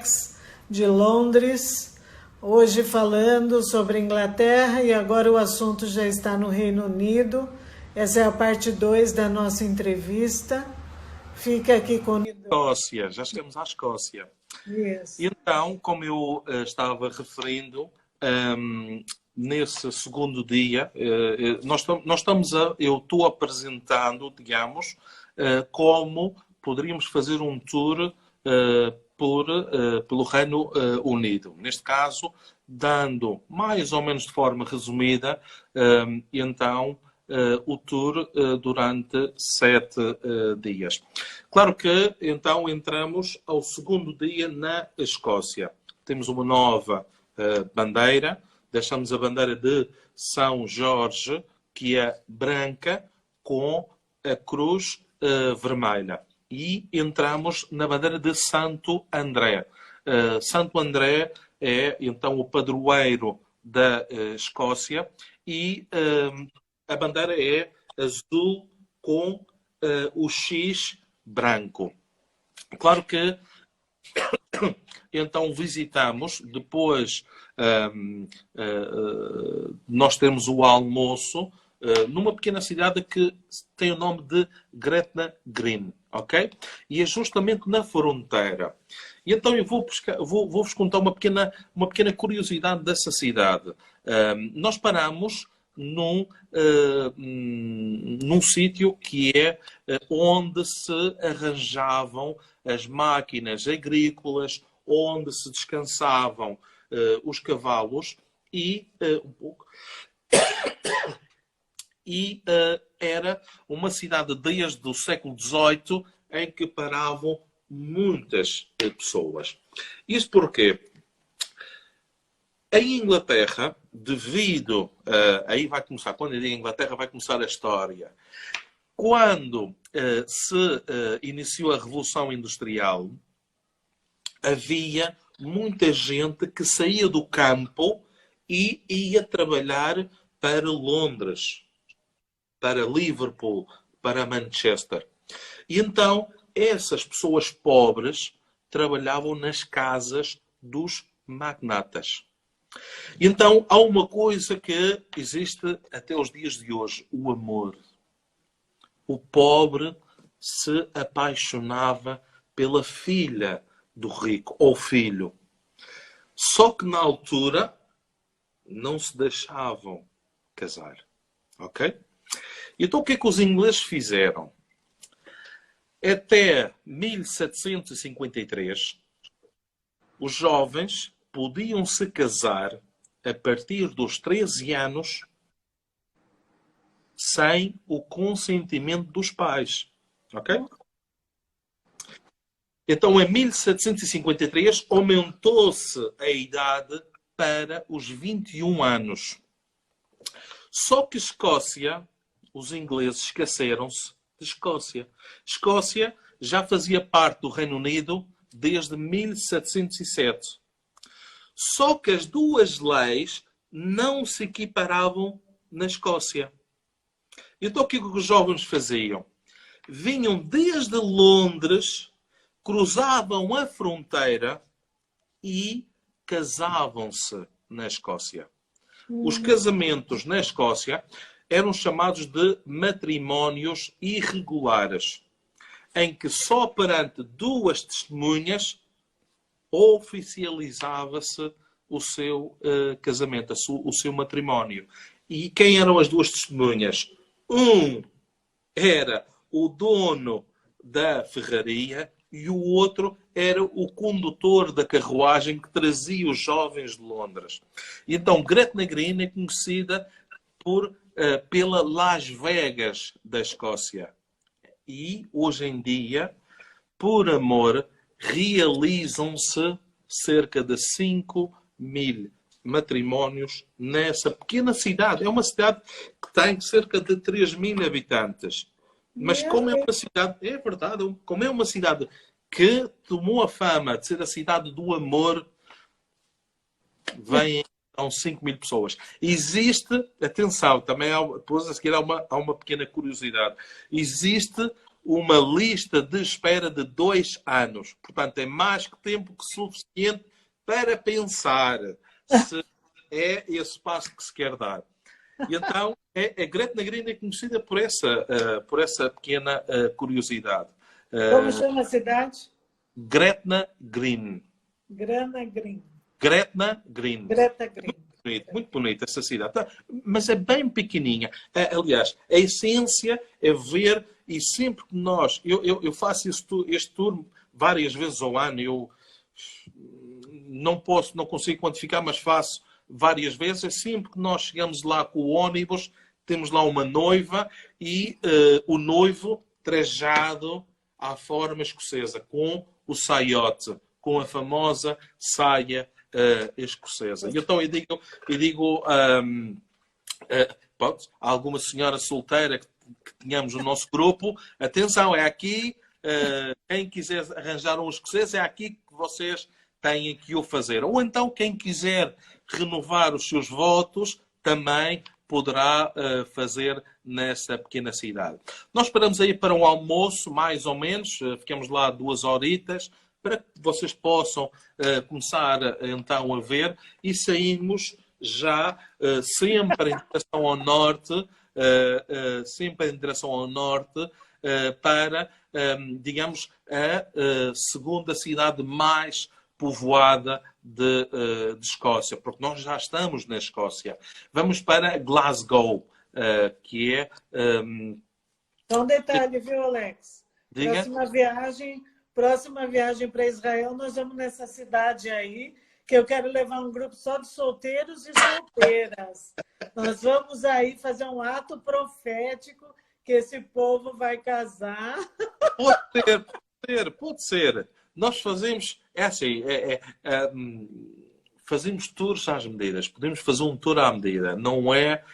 Alex, de Londres, hoje falando sobre Inglaterra, e agora o assunto já está no Reino Unido. Essa é a parte 2 da nossa entrevista. Fica aqui comigo. Escócia, já chegamos à Escócia. Yes. Então, como eu estava referindo, nesse segundo dia, eu estou apresentando, digamos, como poderíamos fazer um tour pelo Reino Unido. Neste caso, dando mais ou menos de forma resumida, então, o tour durante 7 dias. Claro que, então, entramos ao segundo dia na Escócia. Temos uma nova bandeira. Deixamos a bandeira de São Jorge, que é branca, com a cruz vermelha. E entramos na bandeira de Santo André. Santo André é, então, o padroeiro da Escócia e a bandeira é azul com o X branco. Claro que então visitamos, depois nós temos o almoço numa pequena cidade que tem o nome de Gretna Green, ok? E é justamente na fronteira. E então eu vou-vos contar uma pequena curiosidade dessa cidade. Nós paramos num sítio que é onde se arranjavam as máquinas agrícolas, onde se descansavam os cavalos e era uma cidade desde o século XVIII em que paravam muitas pessoas. Isso porquê? Em Inglaterra, devido aí vai começar, quando eu digo Inglaterra, vai começar a história. Quando se iniciou a Revolução Industrial, havia muita gente que saía do campo e ia trabalhar para Londres, para Liverpool, para Manchester. E então, essas pessoas pobres trabalhavam nas casas dos magnatas. E então, há uma coisa que existe até os dias de hoje, o amor. O pobre se apaixonava pela filha do rico, ou filho. Só que na altura não se deixavam casar. Ok? Então o que é que os ingleses fizeram? Até 1753, os jovens podiam se casar a partir dos 13 anos sem o consentimento dos pais. Ok? Então, em 1753, aumentou-se a idade para os 21 anos. Só que Escócia, os ingleses esqueceram-se de Escócia. Escócia já fazia parte do Reino Unido desde 1707. Só que as duas leis não se equiparavam na Escócia. Então, o que os jovens faziam? Vinham desde Londres, cruzavam a fronteira e casavam-se na Escócia. Os casamentos na Escócia eram chamados de matrimónios irregulares, em que só perante duas testemunhas oficializava-se o seu casamento, o seu matrimónio. E quem eram as duas testemunhas? Um era o dono da ferraria e o outro era o condutor da carruagem que trazia os jovens de Londres. E então, Gretna Green é conhecida pela Las Vegas da Escócia. E, hoje em dia, por amor, realizam-se cerca de 5.000 matrimónios nessa pequena cidade. É uma cidade que tem cerca de 3.000 habitantes. Mas como é uma cidade... É verdade. Como é uma cidade que tomou a fama de ser a cidade do amor, vêm então 5.000 pessoas. Existe... Atenção, também depois a seguir há uma pequena curiosidade. Existe uma lista de espera de 2 anos. Portanto, é mais que tempo que suficiente para pensar se é esse passo que se quer dar. E então, a Gretna Green é conhecida por essa pequena curiosidade. Como chama a cidade? Gretna Green. Grana Green. Gretna Green. Greta Green. Muito bonita essa cidade. Mas é bem pequenininha. Aliás, a essência é ver, e sempre que nós... Eu faço este tour várias vezes ao ano. Eu não consigo quantificar, mas faço várias vezes. É sempre que nós chegamos lá com o ônibus, temos lá uma noiva e o noivo trajado à forma escocesa, com o saiote, com a famosa saia escocesa. E então eu digo alguma senhora solteira que tenhamos no nosso grupo, atenção, é aqui, quem quiser arranjar um escocês, é aqui que vocês têm que o fazer. Ou então, quem quiser renovar os seus votos, também poderá fazer nessa pequena cidade. Nós paramos aí para um almoço, mais ou menos, ficamos lá 2 horitas, para que vocês possam começar então a ver, e saímos já sempre em direção ao norte, para, digamos, a segunda cidade mais povoada de Escócia, porque nós já estamos na Escócia. Vamos para Glasgow, que é... Só um detalhe, viu, Alex? Diga. Próxima viagem para Israel, nós vamos nessa cidade aí, que eu quero levar um grupo só de solteiros e solteiras. Nós vamos aí fazer um ato profético que esse povo vai casar. Pode ser. Nós fazemos, fazemos tours às medidas. Podemos fazer um tour à medida. Não é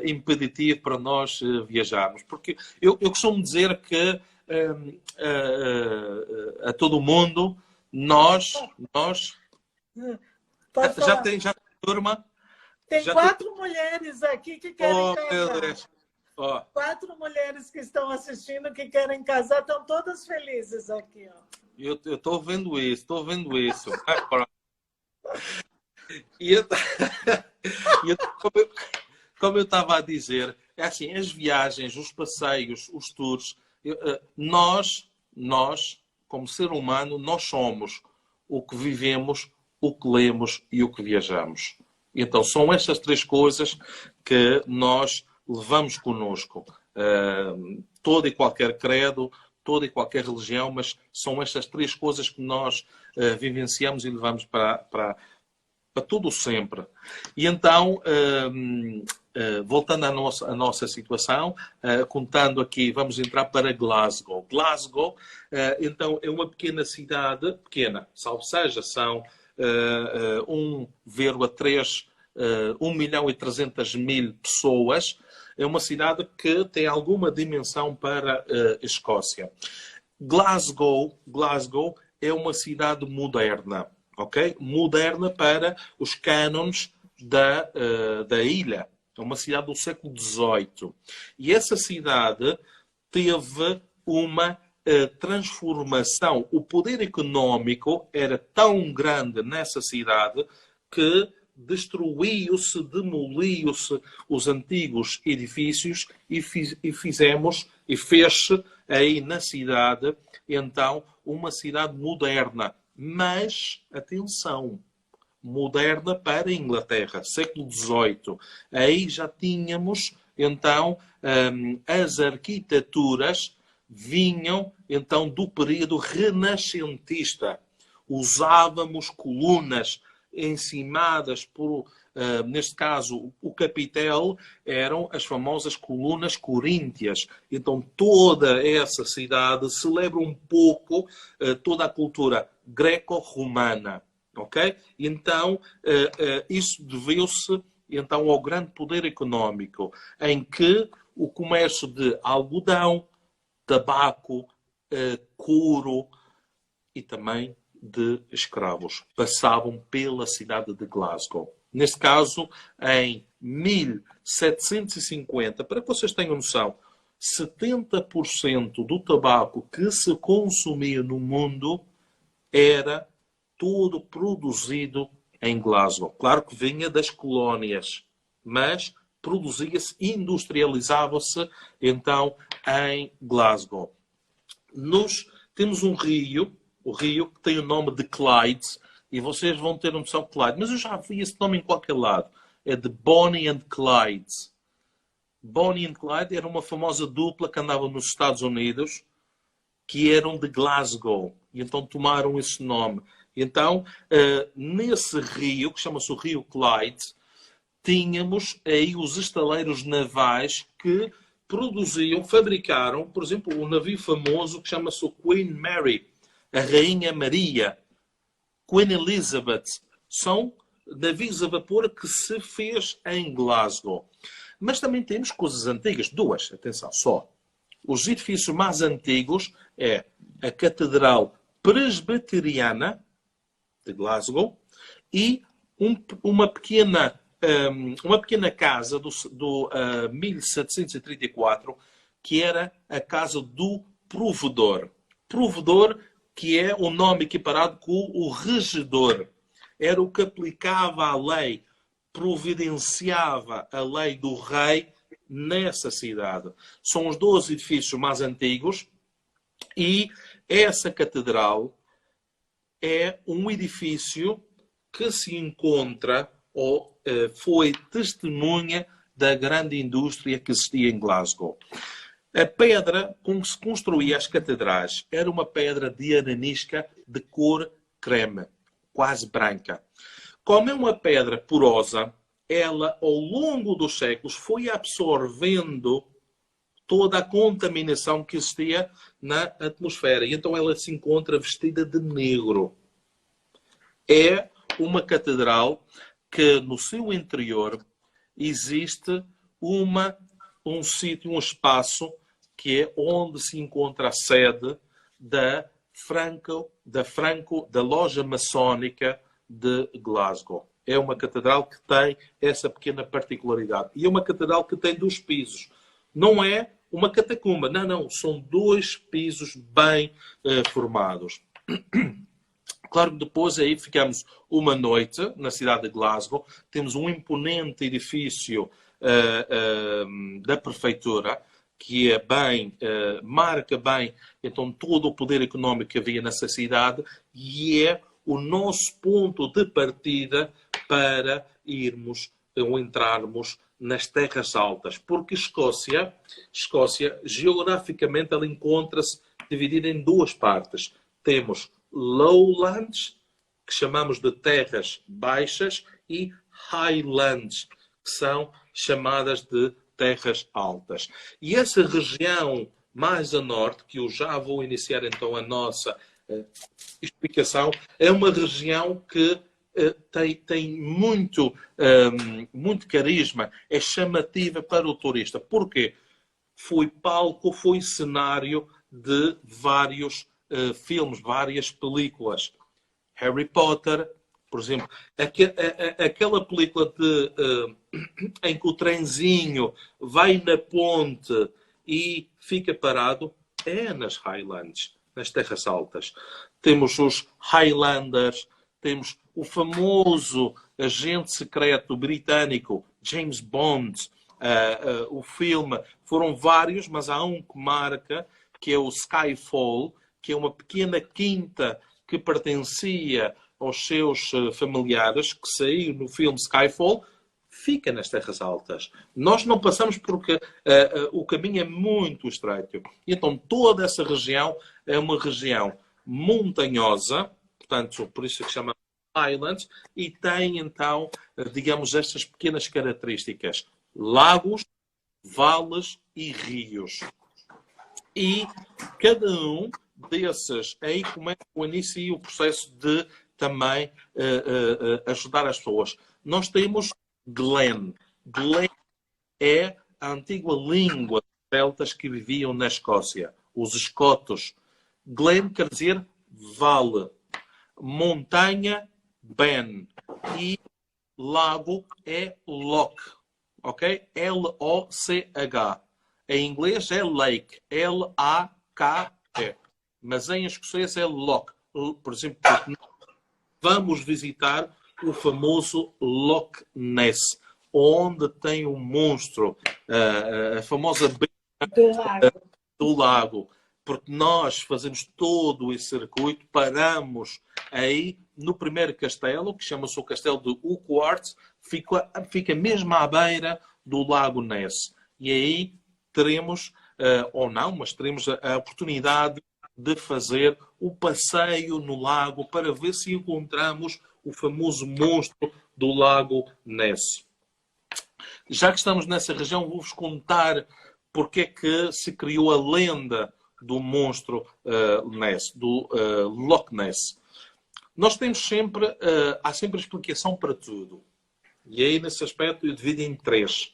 impeditivo para nós viajarmos. Porque eu costumo dizer que a todo mundo, nós já tem turma. Tem 4 mulheres aqui que querem casar. Meu Deus. 4 mulheres que estão assistindo que querem casar, estão todas felizes aqui. Ó. Eu estou vendo isso. E como eu estava a dizer, é assim, as viagens, os passeios, os tours, nós, como ser humano, nós somos o que vivemos, o que lemos e o que viajamos. Então, são estas 3 coisas que nós levamos connosco. Todo e qualquer credo, toda e qualquer religião, mas são estas 3 coisas que nós vivenciamos e levamos para tudo sempre. E então, voltando à nossa situação, contando aqui, vamos entrar para Glasgow. Glasgow, então, é uma pequena cidade, pequena, salvo seja, são 1.300.000 pessoas. É uma cidade que tem alguma dimensão para a Escócia. Glasgow é uma cidade moderna, ok? Moderna para os cânones da ilha. É uma cidade do século XVIII. E essa cidade teve uma transformação. O poder económico era tão grande nessa cidade que demoliu-se os antigos edifícios e fez-se aí na cidade, então, uma cidade moderna. Mas, atenção, moderna para a Inglaterra, século XVIII. Aí já tínhamos, então, as arquiteturas vinham, então, do período renascentista. Usávamos colunas encimadas por, neste caso, o capitel, eram as famosas colunas coríntias. Então, toda essa cidade celebra um pouco toda a cultura greco-romana. Ok? Então, isso deveu-se então, ao grande poder económico, em que o comércio de algodão, tabaco, couro e também de escravos passavam pela cidade de Glasgow. Neste caso, em 1750, para que vocês tenham noção, 70% do tabaco que se consumia no mundo era todo produzido em Glasgow. Claro que vinha das colónias, mas produzia-se, industrializava-se então em Glasgow. Nós temos um rio, o rio que tem o nome de Clyde, e vocês vão ter noção de Clyde, mas eu já vi esse nome em qualquer lado. É de Bonnie and Clyde. Bonnie and Clyde era uma famosa dupla que andava nos Estados Unidos, que eram de Glasgow. E então tomaram esse nome. Então, nesse rio, que chama-se o Rio Clyde, tínhamos aí os estaleiros navais que produziam, fabricaram, por exemplo, um navio famoso que chama-se o Queen Mary, a Rainha Maria, Queen Elizabeth. São navios a vapor que se fez em Glasgow. Mas também temos coisas antigas, duas, atenção, só. Os edifícios mais antigos é a Catedral Presbiteriana de Glasgow e uma pequena casa do 1734, que era a casa do provedor. Provedor, que é o nome equiparado com o regedor. Era o que aplicava a lei, providenciava a lei do rei nessa cidade. São os 12 edifícios mais antigos e essa catedral é um edifício que se encontra ou foi testemunha da grande indústria que existia em Glasgow. A pedra com que se construía as catedrais era uma pedra de arenisca de cor creme, quase branca. Como é uma pedra porosa, ela, ao longo dos séculos, foi absorvendo toda a contaminação que existia na atmosfera. E então ela se encontra vestida de negro. É uma catedral que no seu interior existe um sítio, um espaço que é onde se encontra a sede da loja maçónica de Glasgow. É uma catedral que tem essa pequena particularidade. E é uma catedral que tem 2 pisos. Não é uma catacumba. Não. São 2 pisos bem formados. Claro que depois aí ficamos uma noite na cidade de Glasgow. Temos um imponente edifício da prefeitura que é marca bem então todo o poder económico que havia nessa cidade e é o nosso ponto de partida para irmos ou entrarmos nas terras altas. Porque Escócia, geograficamente, ela encontra-se dividida em 2 partes. Temos Lowlands, que chamamos de terras baixas, e Highlands, que são chamadas de terras altas. E essa região mais a norte, que eu já vou iniciar então a nossa explicação, é uma região que tem muito carisma, é chamativa para o turista. Porquê? Foi cenário de vários filmes, várias películas. Harry Potter, por exemplo, aquela película em que o trenzinho vai na ponte e fica parado, é nas Highlands, nas terras altas. Temos os Highlanders, temos o famoso agente secreto britânico James Bond, o filme. Foram vários, mas há um que marca, que é o Skyfall, que é uma pequena quinta que pertencia aos seus familiares, que saiu no filme Skyfall, fica nas terras altas. Nós não passamos porque o caminho é muito estreito. E então toda essa região é uma região montanhosa, portanto, por isso é que chama Highlands, e tem então, digamos, estas pequenas características: lagos, vales e rios. E cada um desses aí começa o início e o processo de também ajudar as pessoas. Nós temos Glen. Glen é a antiga língua dos celtas que viviam na Escócia, os escotos. Glen quer dizer vale, montanha, ben, e lago é loch, ok? L-O-C-H. Em inglês é lake, L-A-K-E. Mas em escocês é loch. Por exemplo, vamos visitar o famoso Loch Ness, onde tem um monstro, a famosa Do lago. do lago, porque nós fazemos todo esse circuito, paramos aí no primeiro castelo, que chama-se o Castelo de Urquhart, fica mesmo à beira do Lago Ness. E aí teremos, ou não, mas teremos a oportunidade de fazer o passeio no lago para ver se encontramos o famoso monstro do Lago Ness. Já que estamos nessa região, vou-vos contar porque é que se criou a lenda do monstro Ness, do Loch Ness. Nós temos sempre, há sempre explicação para tudo. E aí, nesse aspecto, eu divido em três.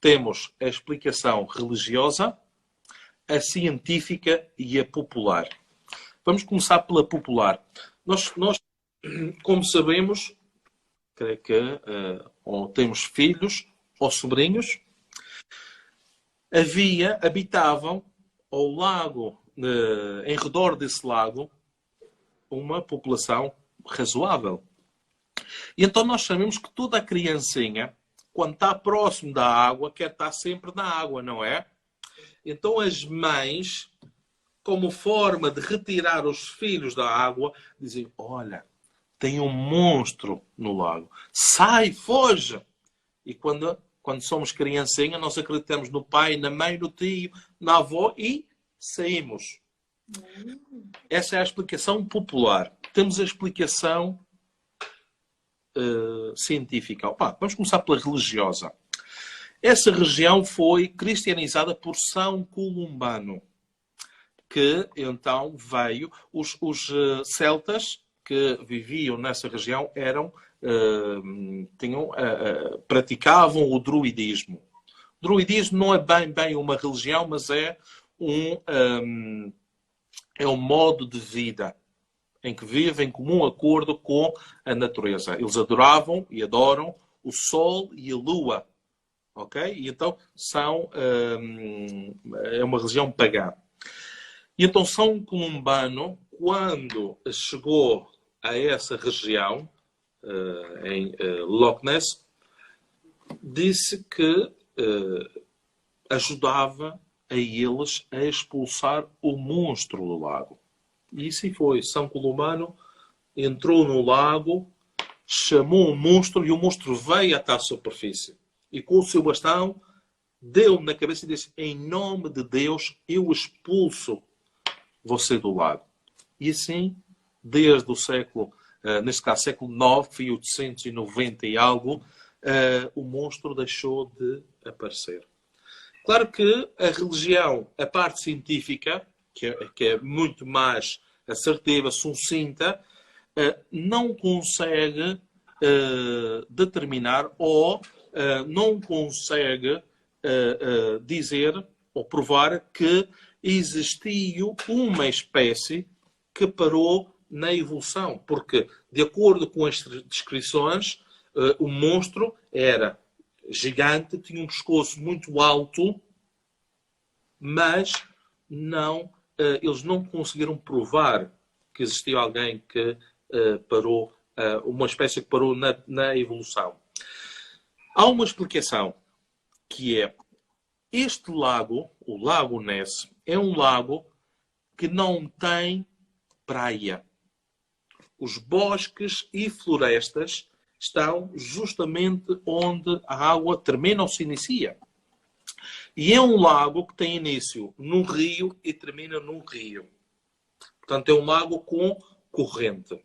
Temos a explicação religiosa, a científica e a popular. Vamos começar pela popular. Nós como sabemos, creio que ou temos filhos ou sobrinhos, habitavam ao lago, em redor desse lago, uma população razoável. E então nós sabemos que toda a criancinha, quando está próximo da água, quer estar sempre na água, não é? Então as mães, como forma de retirar os filhos da água, dizem, olha, tem um monstro no lago. Sai, foge! E quando somos criancinha, nós acreditamos no pai, na mãe, no tio, na avó e saímos. Essa é a explicação popular. Temos a explicação científica. Vamos começar pela religiosa. Essa região foi cristianizada por São Columbano, que então veio. Os celtas que viviam nessa região praticavam o druidismo. O druidismo não é bem uma religião, mas é um modo de vida em que vivem em comum acordo com a natureza. Eles adoravam e adoram o sol e a lua. Ok? E então é uma religião pagã. E então São Columbano, quando chegou a essa região, em Loch Ness, disse que ajudava a eles a expulsar o monstro do lago. E assim foi. São Columbano entrou no lago, chamou o monstro e o monstro veio até a superfície. E com o seu bastão deu-me na cabeça e disse, em nome de Deus, eu expulso você do lago. E assim, desde o século, neste caso século IX, que foi 890 e algo, o monstro deixou de aparecer. Claro que a religião, a parte científica, que é muito mais assertiva, sucinta, não consegue determinar ou não consegue dizer ou provar que existiu uma espécie que parou na evolução. Porque, de acordo com as descrições, o monstro era gigante, tinha um pescoço muito alto, mas eles não conseguiram provar que existiu alguém que parou, uma espécie que parou na evolução. Há uma explicação, que é este lago, o Lago Ness, é um lago que não tem praia. Os bosques e florestas estão justamente onde a água termina ou se inicia. E é um lago que tem início num rio e termina num rio. Portanto, é um lago com corrente.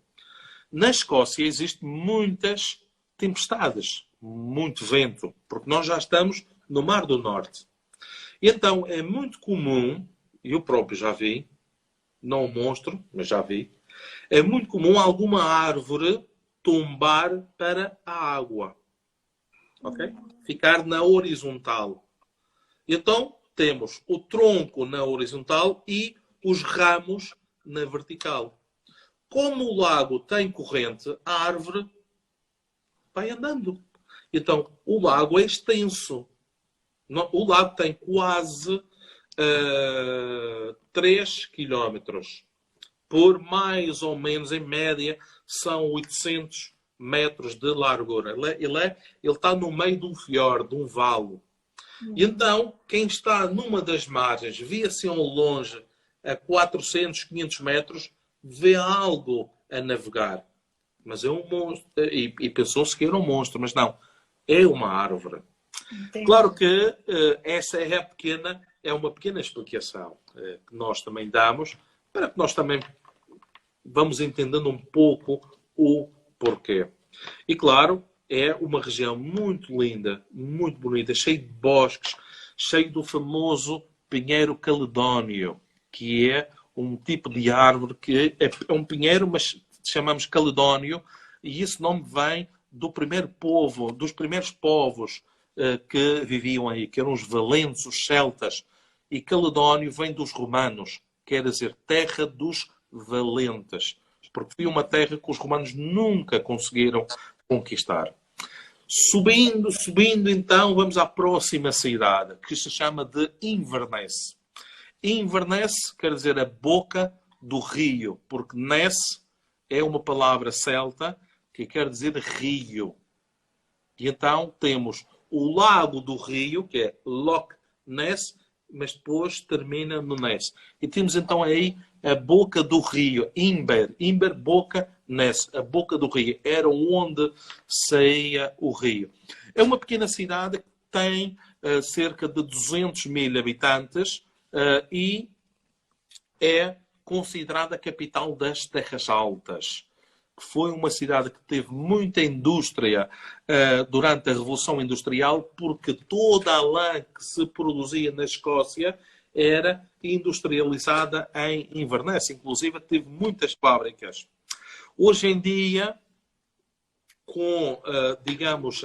Na Escócia existem muitas tempestades, muito vento, porque nós já estamos no Mar do Norte. Então, é muito comum, eu próprio já vi, não um monstro, mas já vi, é muito comum alguma árvore tombar para a água. Ok? Ficar na horizontal. Então, temos o tronco na horizontal e os ramos na vertical. Como o lago tem corrente, a árvore vai andando. Então, o lago é extenso. O lago tem quase 3 quilómetros. Por mais ou menos, em média, são 800 metros de largura. Ele está no meio de um fiord, de um vale. E então, quem está numa das margens, vê assim ao longe, a 400, 500 metros, vê algo a navegar. Mas é um monstro. E pensou-se que era um monstro, mas não. É uma árvore. Entendi. Claro que essa é uma pequena explicação que nós também damos, para que nós também vamos entendendo um pouco o porquê. E claro, é uma região muito linda, muito bonita, cheia de bosques, cheio do famoso pinheiro caledónio, que é um tipo de árvore que é um pinheiro, mas chamamos caledónio, e esse nome vem do primeiro povo, dos primeiros povos que viviam aí, que eram os valentes, os celtas. E Caledónio vem dos romanos, quer dizer, terra dos valentes, porque foi uma terra que os romanos nunca conseguiram conquistar. Subindo, então, vamos à próxima cidade, que se chama de Inverness. Inverness quer dizer a boca do rio, porque Ness é uma palavra celta que quer dizer rio. E então temos o lago do rio, que é Loch Ness, mas depois termina no Ness. E temos então aí a boca do rio, Imber, boca, Ness, a boca do rio. Era onde saía o rio. É uma pequena cidade que tem cerca de 200 mil habitantes e é considerada a capital das Terras Altas. Foi uma cidade que teve muita indústria durante a Revolução Industrial, porque toda a lã que se produzia na Escócia era industrializada em Inverness. Inclusive, teve muitas fábricas. Hoje em dia, com, digamos,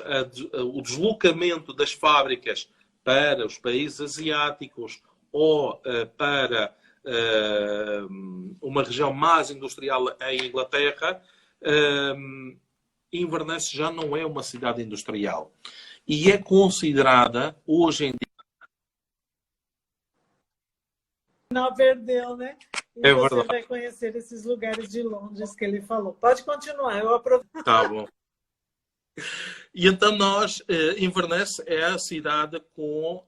o deslocamento das fábricas para os países asiáticos ou para uma região mais industrial em Inglaterra, Inverness já não é uma cidade industrial e é considerada hoje em dia. Não perdeu, né? E É você verdade. vai conhecer esses lugares de Londres que ele falou. Pode continuar, eu aproveito. Tá bom. E então Inverness é a cidade com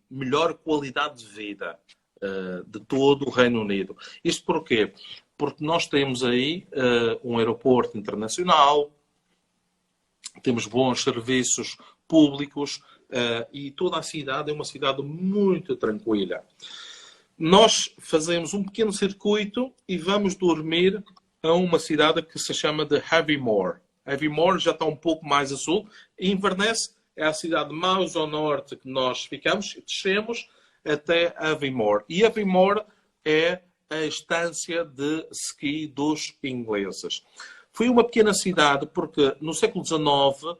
melhor qualidade de vida de todo o Reino Unido. Isto porquê? Porque nós temos aí um aeroporto internacional, temos bons serviços públicos e toda a cidade é uma cidade muito tranquila. Nós fazemos um pequeno circuito e vamos dormir a uma cidade que se chama de Aviemore. Aviemore já está um pouco mais a sul. Inverness é a cidade mais ao norte que nós ficamos e descemos até Aviemore. E Aviemore é a estância de ski dos ingleses. Foi uma pequena cidade porque no século XIX,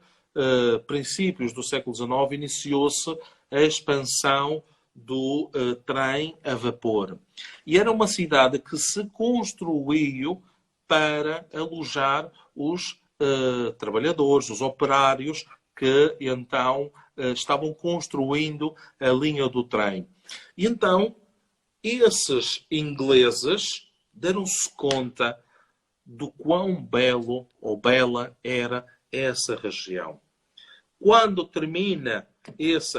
princípios do século XIX, iniciou-se a expansão do trem a vapor. E era uma cidade que se construiu para alojar os trabalhadores, os operários que então estavam construindo a linha do trem. E então esses ingleses deram-se conta do quão belo ou bela era essa região. Quando termina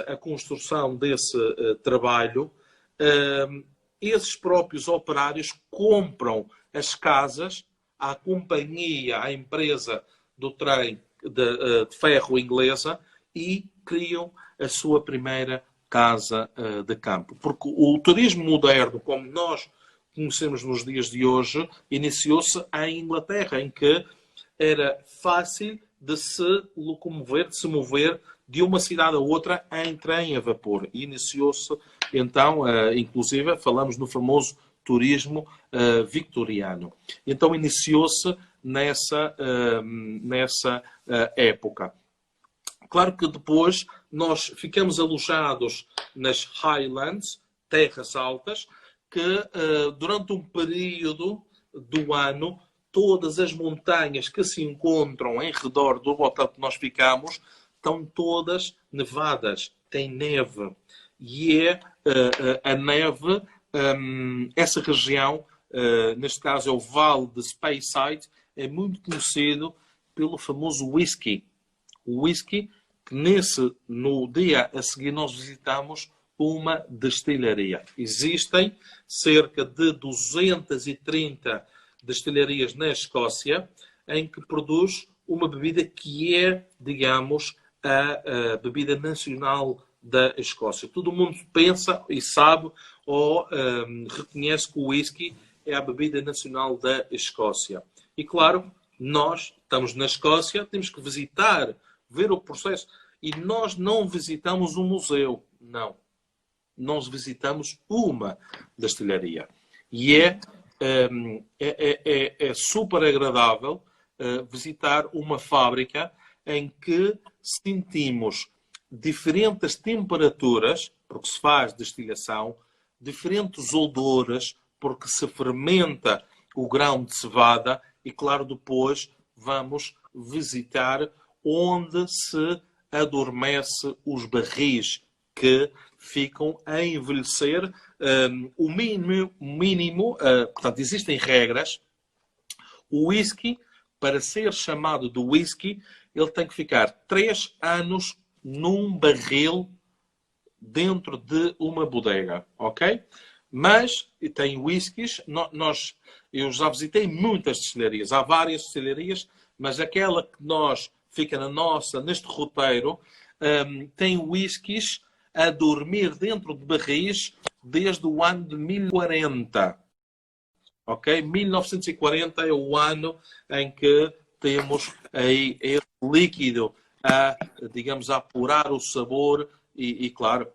a construção desse trabalho, esses próprios operários compram as casas à companhia, à empresa do trem de ferro inglesa e criam a sua primeira casa de campo. Porque o turismo moderno, como nós conhecemos nos dias de hoje, iniciou-se em Inglaterra, em que era fácil de se locomover, de se mover de uma cidade a outra em trem a vapor. E iniciou-se, então, inclusive, falamos no famoso turismo victoriano. Então, iniciou-se nessa época. Claro que depois nós ficamos alojados nas Highlands, terras altas, que durante um período do ano, todas as montanhas que se encontram em redor do hotel que nós ficamos estão todas nevadas, tem neve. E é a neve, essa região, neste caso é o Vale de Speyside, é muito conhecido pelo famoso whisky. O whisky que no dia a seguir nós visitamos uma destilharia. Existem cerca de 230 destilharias na Escócia em que produz uma bebida que é, digamos, a bebida nacional da Escócia. Todo mundo pensa e sabe ou reconhece que o whisky é a bebida nacional da Escócia. E claro, nós estamos na Escócia, temos que visitar, ver o processo. E nós não visitamos um museu, não. Nós visitamos uma destilharia. E é super agradável visitar uma fábrica em que sentimos diferentes temperaturas, porque se faz destilhação, diferentes odores, porque se fermenta o grão de cevada e, claro, depois vamos visitar onde se adormece os barris que ficam a envelhecer o mínimo, portanto, existem regras. O whisky, para ser chamado de whisky, ele tem que ficar 3 anos num barril dentro de uma bodega, ok? Mas tem whiskies, eu já visitei muitas destilharias, há várias destilharias, mas aquela que fica neste roteiro, tem whiskies a dormir dentro de barris desde o ano de 1040. Ok? 1940 é o ano em que temos aí esse líquido digamos, a apurar o sabor e claro,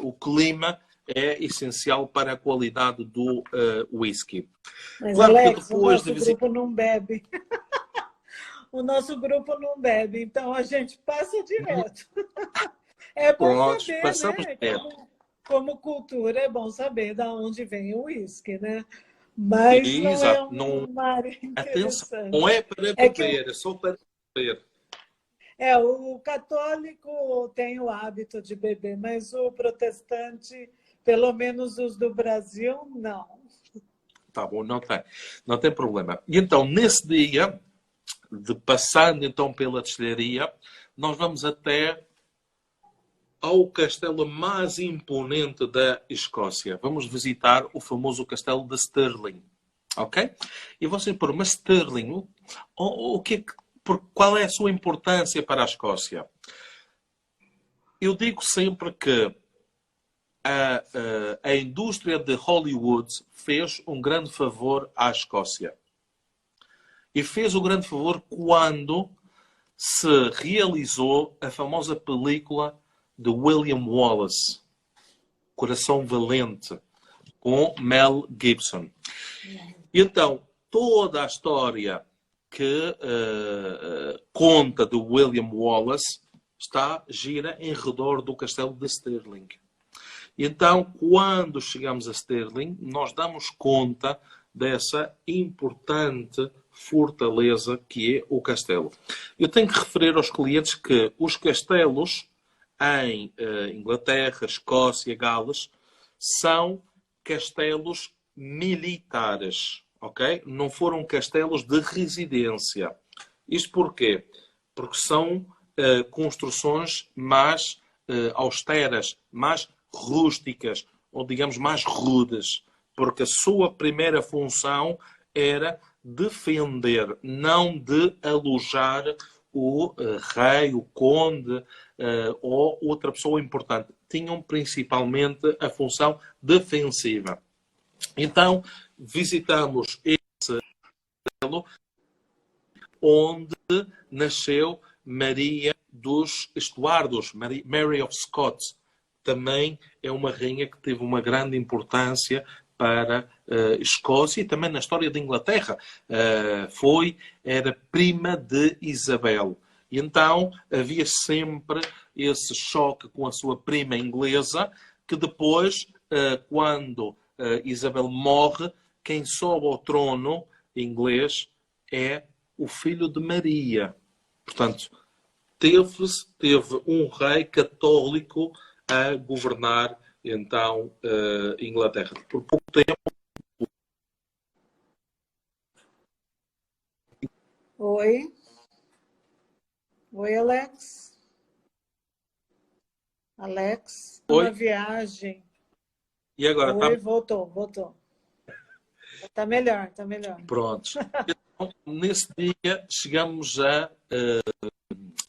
o clima é essencial para a qualidade do whisky. Mas, claro, Alex, o nosso grupo não bebe. O nosso grupo não bebe, então a gente passa direto. É bom saber, né? Como cultura, é bom saber de onde vem o uísque, né? Mas não é uma área interessante. Atenção, não é para beber, é só para beber. O católico tem o hábito de beber, mas o protestante, pelo menos os do Brasil, não. Tá bom, não tem problema. E então, nesse dia, passando então pela destilharia, nós vamos até ao castelo mais imponente da Escócia. Vamos visitar o famoso castelo de Stirling. Ok? E você por mas Stirling, qual é a sua importância para a Escócia? Eu digo sempre que a indústria de Hollywood fez um grande favor à Escócia. E fez um grande favor quando se realizou a famosa película de William Wallace, Coração Valente, com Mel Gibson. E então, toda a história que conta de William Wallace gira em redor do castelo de Stirling. E então, quando chegamos a Stirling, nós damos conta dessa importante fortaleza que é o castelo. Eu tenho que referir aos clientes que os castelos em Inglaterra, Escócia, Gales, são castelos militares, ok? Não foram castelos de residência. Isto porquê? Porque são construções mais austeras, mais rústicas, ou digamos mais rudes, porque a sua primeira função era defender, não de alojar o rei, o conde ou outra pessoa importante. Tinham principalmente a função defensiva. Então, visitamos esse castelo onde nasceu Maria dos Estuardos, Mary of Scots. Também é uma rainha que teve uma grande importância para a Escócia e também na história da Inglaterra. Era prima de Isabel. E então havia sempre esse choque com a sua prima inglesa, que depois, quando Isabel morre, quem sobe ao trono inglês é o filho de Maria. Portanto, teve um rei católico a governar, então, Inglaterra. Por pouco tempo. Oi. Oi, Alex. Alex, Oi. uma viagem. E agora? Oi, voltou. Está melhor, está melhor. Prontos. Então, nesse dia chegamos a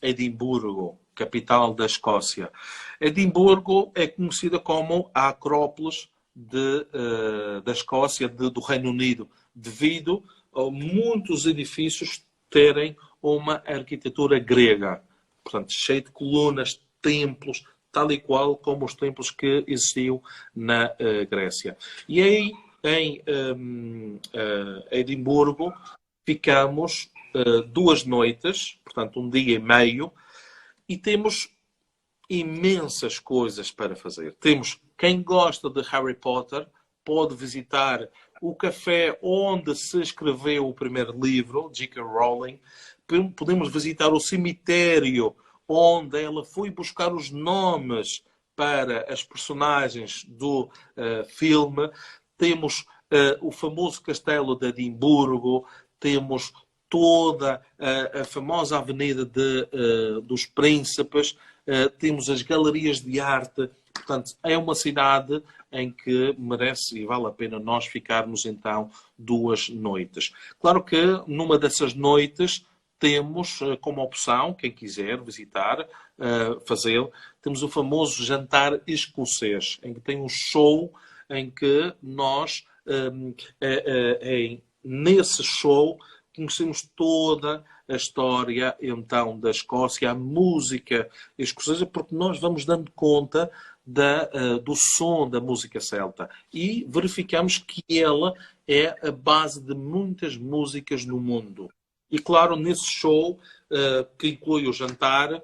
Edimburgo, capital da Escócia. Edimburgo é conhecida como a Acrópolis da Escócia, do Reino Unido, devido a muitos edifícios terem uma arquitetura grega. Portanto, cheio de colunas, templos, tal e qual como os templos que existiam na Grécia. E aí, em Edimburgo, ficamos 2 noites, portanto, um dia e meio, e temos imensas coisas para fazer. Temos, quem gosta de Harry Potter, pode visitar o café onde se escreveu o primeiro livro, J.K. Rowling. Podemos visitar o cemitério onde ela foi buscar os nomes para as personagens do filme. Temos o famoso castelo de Edimburgo, temos toda a famosa avenida dos Príncipes, temos as galerias de arte. Portanto, é uma cidade em que merece e vale a pena nós ficarmos, então, 2 noites. Claro que numa dessas noites temos como opção, quem quiser visitar, fazê-lo, temos o famoso jantar escocês, em que tem um show em que nós, nesse show, conhecemos toda a história, então, da Escócia, a música escocesa, porque nós vamos dando conta do som da música celta. E verificamos que ela é a base de muitas músicas no mundo. E, claro, nesse show, que inclui o jantar,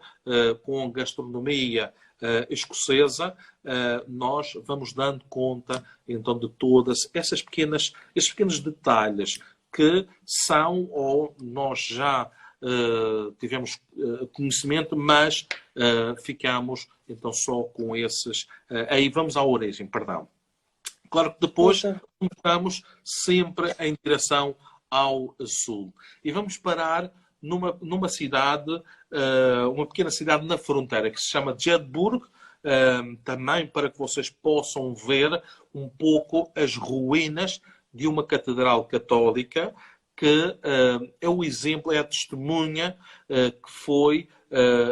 com gastronomia escocesa, nós vamos dando conta, então, de todas esses pequenos detalhes que são, ou nós já tivemos conhecimento, mas ficamos então só com esses. Aí vamos à origem, perdão. Claro que depois começamos sempre em direção ao sul. E vamos parar numa cidade, uma pequena cidade na fronteira, que se chama Jedburgh, também para que vocês possam ver um pouco as ruínas de uma catedral católica, que é o exemplo, é a testemunha que foi,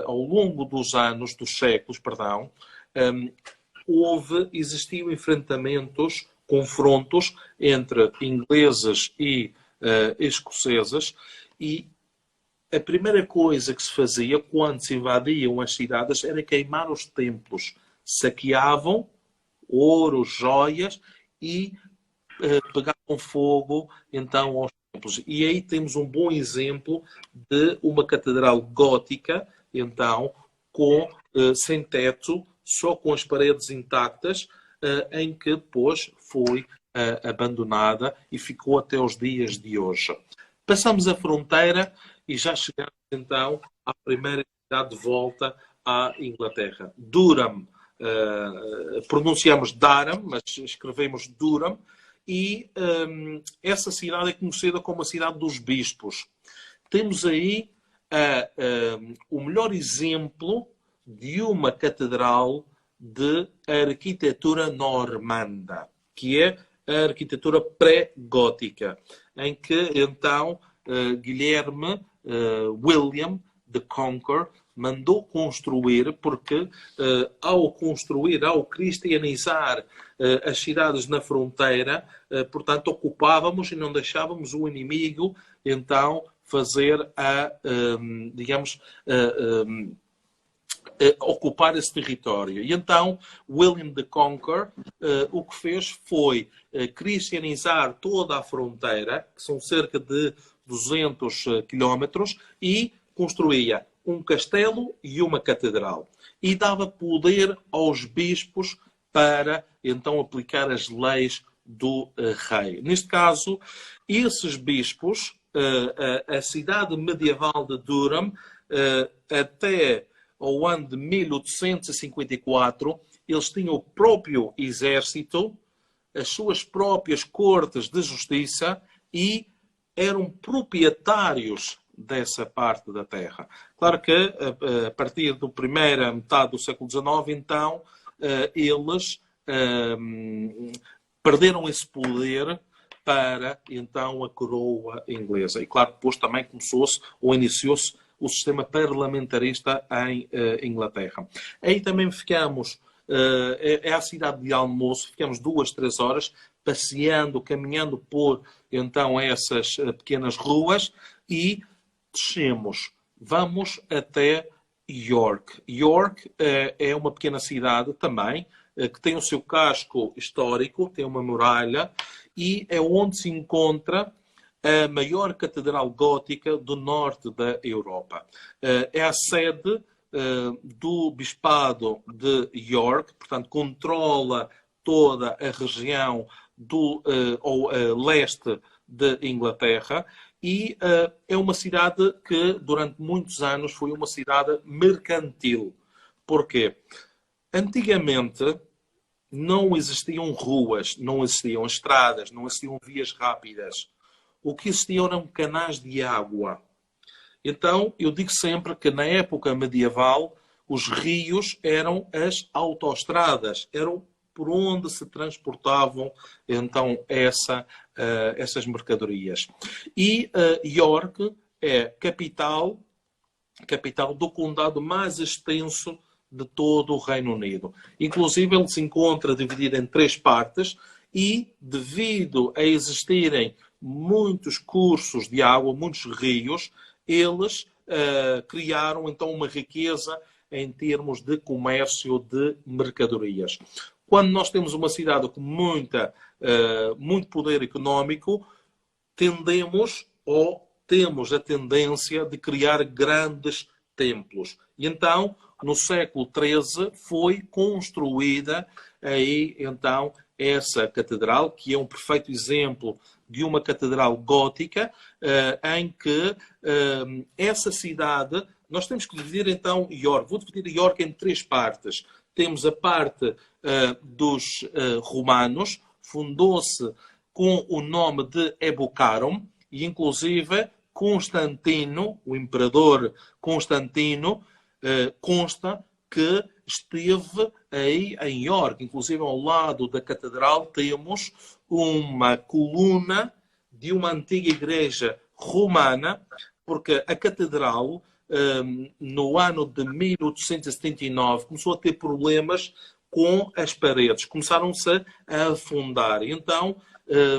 ao longo dos anos, dos séculos, perdão, existiam enfrentamentos, confrontos entre ingleses e escoceses, e a primeira coisa que se fazia quando se invadiam as cidades era queimar os templos. Saqueavam ouro, joias e pegavam fogo então aos templos. E aí temos um bom exemplo de uma catedral gótica, então, sem teto, só com as paredes intactas, em que depois foi abandonada e ficou até os dias de hoje. Passamos a fronteira e já chegamos então à primeira cidade de volta à Inglaterra. Durham. Pronunciamos Durham, mas escrevemos Durham. E essa cidade é conhecida como a cidade dos bispos. Temos aí o melhor exemplo de uma catedral de arquitetura normanda, que é a arquitetura pré-gótica, em que então Guilherme William the Conqueror mandou construir, porque ao cristianizar as cidades na fronteira, portanto, ocupávamos e não deixávamos o inimigo, então, fazer ocupar esse território. E então, William the Conqueror o que fez foi cristianizar toda a fronteira, que são cerca de 200 quilómetros, e construía um castelo e uma catedral. E dava poder aos bispos para, então, aplicar as leis do rei. Neste caso, esses bispos, a cidade medieval de Durham, até ao ano de 1854, eles tinham o próprio exército, as suas próprias cortes de justiça e eram proprietários dessa parte da terra. Claro que a partir da primeira metade do século XIX, então, eles perderam esse poder para, então, a coroa inglesa. E, claro, depois também começou-se ou iniciou-se o sistema parlamentarista em Inglaterra. Aí também ficamos, é a cidade de almoço, ficamos 2, 3 horas passeando, caminhando por, então, essas pequenas ruas e descemos. Vamos até York. York é uma pequena cidade também, que tem o seu casco histórico, tem uma muralha, e é onde se encontra a maior catedral gótica do norte da Europa. É a sede do Bispado de York, portanto, controla toda a região ao leste de Inglaterra, e é uma cidade que, durante muitos anos, foi uma cidade mercantil. Porquê? Antigamente, não existiam ruas, não existiam estradas, não existiam vias rápidas. O que existiam eram canais de água. Então, eu digo sempre que na época medieval, os rios eram as autoestradas, eram por onde se transportavam, então, essas mercadorias. E York é capital do condado mais extenso de todo o Reino Unido. Inclusive, ele se encontra dividido em 3 partes e, devido a existirem muitos cursos de água, muitos rios, eles criaram, então, uma riqueza em termos de comércio de mercadorias. Quando nós temos uma cidade com muito poder económico, temos a tendência de criar grandes templos. E então, no século XIII, foi construída aí, então, essa catedral, que é um perfeito exemplo de uma catedral gótica, em que essa cidade, nós temos que dividir, então, York. Vou dividir York em 3 partes. Temos a parte dos romanos, fundou-se com o nome de Ebucarum, e inclusive Constantino, o imperador Constantino, consta que esteve aí em York. Inclusive, ao lado da catedral, temos uma coluna de uma antiga igreja romana, porque a catedral, no ano de 1879, começou a ter problemas com as paredes. Começaram-se a afundar. Então,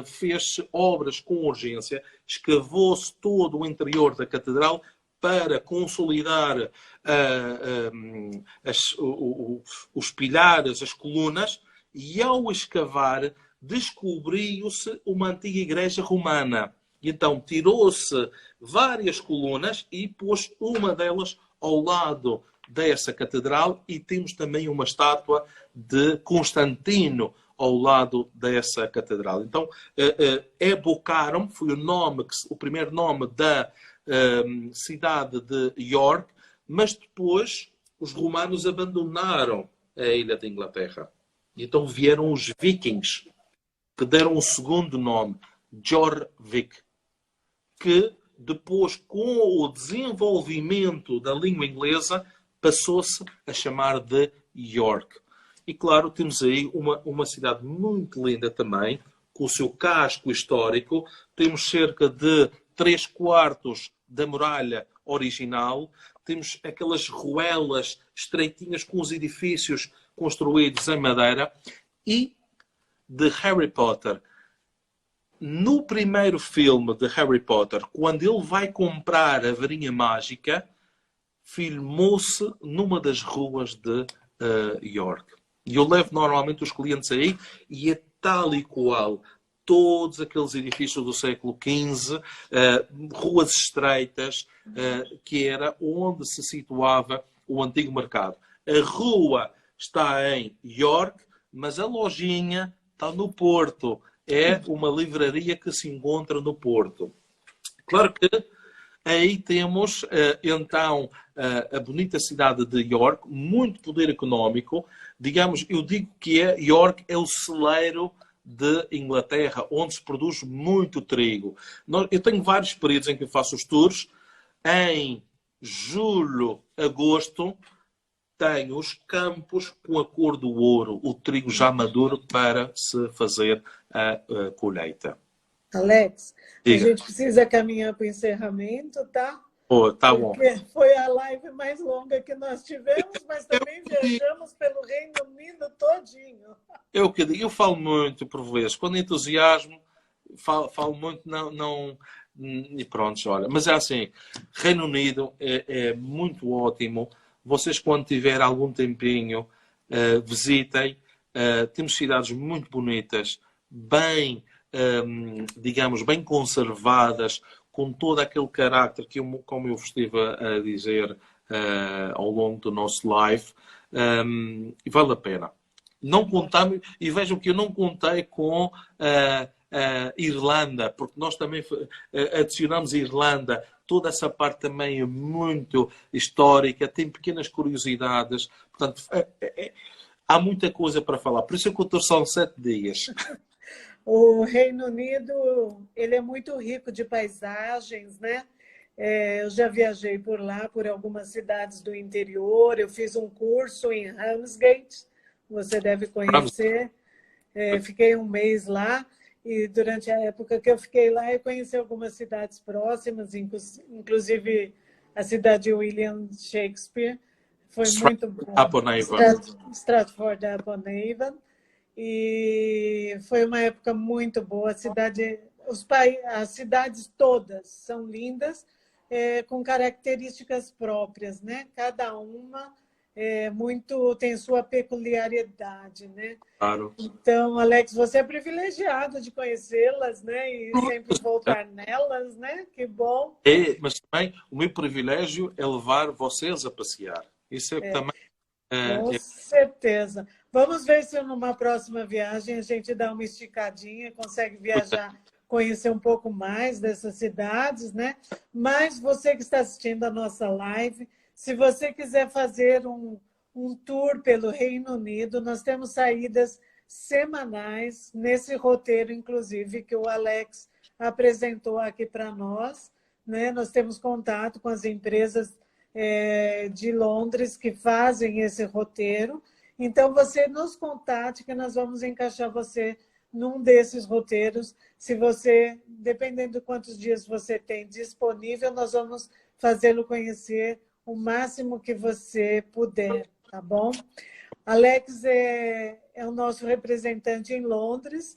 fez-se obras com urgência, escavou-se todo o interior da catedral para consolidar os pilares, as colunas, e ao escavar descobriu-se uma antiga igreja romana. Então tirou-se várias colunas e pôs uma delas ao lado dessa catedral, e temos também uma estátua de Constantino ao lado dessa catedral. Então, Ebucarum foi o primeiro nome da cidade de York, mas depois os romanos abandonaram a ilha de Inglaterra. Então vieram os vikings, que deram um segundo nome, Jorvik, que depois, com o desenvolvimento da língua inglesa, passou-se a chamar de York. E claro, temos aí uma cidade muito linda também, com o seu casco histórico. Temos cerca de 3/4 da muralha original. Temos aquelas ruelas estreitinhas com os edifícios construídos em madeira. E de Harry Potter. No primeiro filme de Harry Potter, quando ele vai comprar a varinha mágica, filmou-se numa das ruas de York. E eu levo normalmente os clientes aí, e é tal e qual. Todos aqueles edifícios do século XV, ruas estreitas, que era onde se situava o antigo mercado. A rua está em York, mas a lojinha está no Porto. É uma livraria que se encontra no Porto. Claro que aí temos, então, a bonita cidade de York, muito poder económico. Digamos, eu digo que York é o celeiro de Inglaterra, onde se produz muito trigo. Eu tenho vários períodos em que eu faço os tours. Em julho, agosto, tenho os campos com a cor do ouro, o trigo já maduro para se fazer a colheita. Alex, Diga. a gente precisa caminhar para o encerramento, tá? Oh, tá bom. Porque foi a live mais longa que nós tivemos, mas também viajamos pelo Reino Unido todinho. Eu falo muito por vezes. Quando entusiasmo, falo muito, não. E pronto, olha. Mas é assim, Reino Unido é muito ótimo. Vocês, quando tiver algum tempinho, visitem. Temos cidades muito bonitas, bem, digamos, bem conservadas, com todo aquele caráter que, como eu vos estive a dizer ao longo do nosso live, e vale a pena. Não contamos, e vejam que eu não contei com Irlanda, porque nós também adicionamos Irlanda. Toda essa parte também é muito histórica, tem pequenas curiosidades. Portanto, há muita coisa para falar. Por isso é que o tour são 7 dias. O Reino Unido, ele é muito rico de paisagens, né? Eu já viajei por lá, por algumas cidades do interior. Eu fiz um curso em Ramsgate, você deve conhecer. Fiquei um mês lá e durante a época que eu fiquei lá, eu conheci algumas cidades próximas, inclusive a cidade de William Shakespeare. Foi muito bom. Stratford-upon-Avon. E foi uma época muito boa. As cidades todas são lindas, com características próprias, né? Cada uma tem sua peculiaridade, né? Claro. Então, Alex, você é privilegiado de conhecê-las, né? E sempre voltar nelas, né? Que bom. Mas também o meu privilégio é levar vocês a passear. Isso é também. Com certeza. Vamos ver se numa próxima viagem a gente dá uma esticadinha, consegue viajar, conhecer um pouco mais dessas cidades, né? Mas você que está assistindo a nossa live, se você quiser fazer um tour pelo Reino Unido, nós temos saídas semanais nesse roteiro, inclusive, que o Alex apresentou aqui para nós, né? Nós temos contato com as empresas de Londres que fazem esse roteiro. Então, você nos contate que nós vamos encaixar você num desses roteiros. Se você, dependendo de quantos dias você tem disponível, nós vamos fazê-lo conhecer o máximo que você puder, tá bom? Alex é o nosso representante em Londres.